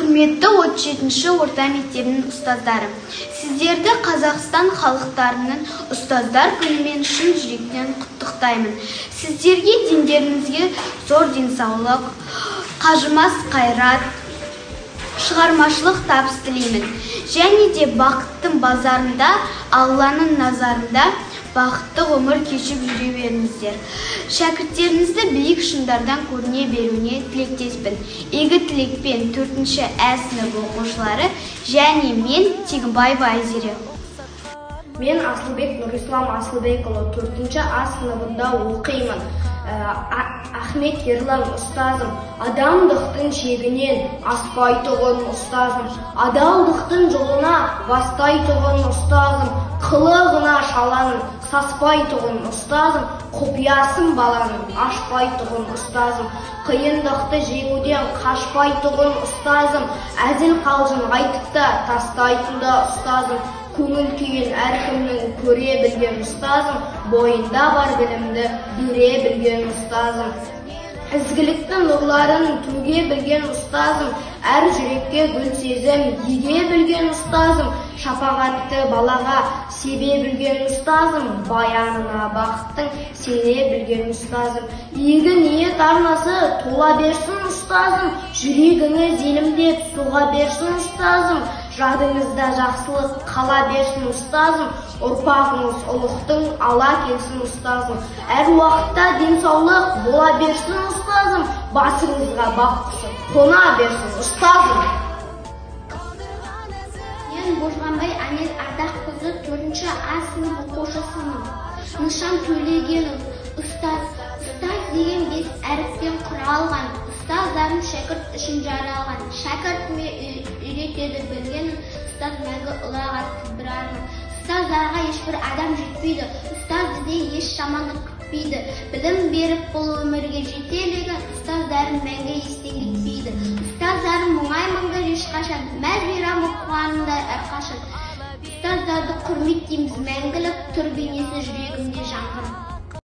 Құрметті 37-ші орта мектебінің ұстаздары, сіздерді Қазақстан халықтарының ұстаздар күнімен шын жүректен құттықтаймын. Сіздерге дендеріңізге зор денсаулық, қажымас қайрат, шығармашылық табыс тілеймін. Және де бақыттың базарында, Алланың назарында бақытты ғұмыр кешіп жүре беріңіздер. Шәкірттеріңізді биік шыңдардан көріне беруіне тілектеспін. Игі тілекпен 4-ші Ә сыныбы оқушылары және мен Тегінбаева Айзере. Мен Асылбек Нұрислам Асылбекұлы 4-ші А сыныбында оқимын. Ахмет Ерлан ұстазым, адамдықтың шегінен аспайтұғын ұстазым, адалдықтың жолына бастайтұғын ұстазым, қылығына шаланың саспайтұғын ұстазым, құпиясын баланың ашпайтұғын ұстазым, қиындықты жеңуден қашпайтұғын ұстазым, әзіл қалжың айтып та тастайтында ұстазым, көңіл күйін әркімнің көре білген ұстазым, бойында бар білімді бере білген ұстазым, ізгіліктің нұрларын төге білген ұстазым, әр жүрекке гүл сезім еге білген ұстазым, шапағатты балаға себе білген ұстазым, баянына бақыттың сене білген ұстазым, игі ниет арнасы тола берсін ұстазым, жүрегіңіз елімдеп соға берсін ұстазым, жадыңызда жақсылық қала берсін ұстазым, ұрпағыңыз ұлықтың ала келсін ұстазым, әр уақытта денсаулық бола берсін ұстазым, басыңызға бақ құсып қона берсін ұстазым. Мен Божғанбай Анел Ардаққызы 4-ші А сынып оқушысымын. Нышан Төлегенов, ұстаз деген 5 әріптен құралған, ұстаздарым шәкірт үшін жаралған, шәкіртіме үйретеді білгенін, ұстаз мәңгі ұлағатты бір арман. Ұстаздарға ешбір адам жетпейді, ұстаз де еш жамандық күтпейді, білім беріп бұл өмірге жетелеген, ұстаздарым мәңгі естен кетпейді. Ұстаздарым мұңаймыңдар ешқашан, мәз-мейрамы қуаныңдар әрқашан. Ұстаздарды құрметтейміз мәңгілік, тұр бейнесі жүрегімде жаңғырып.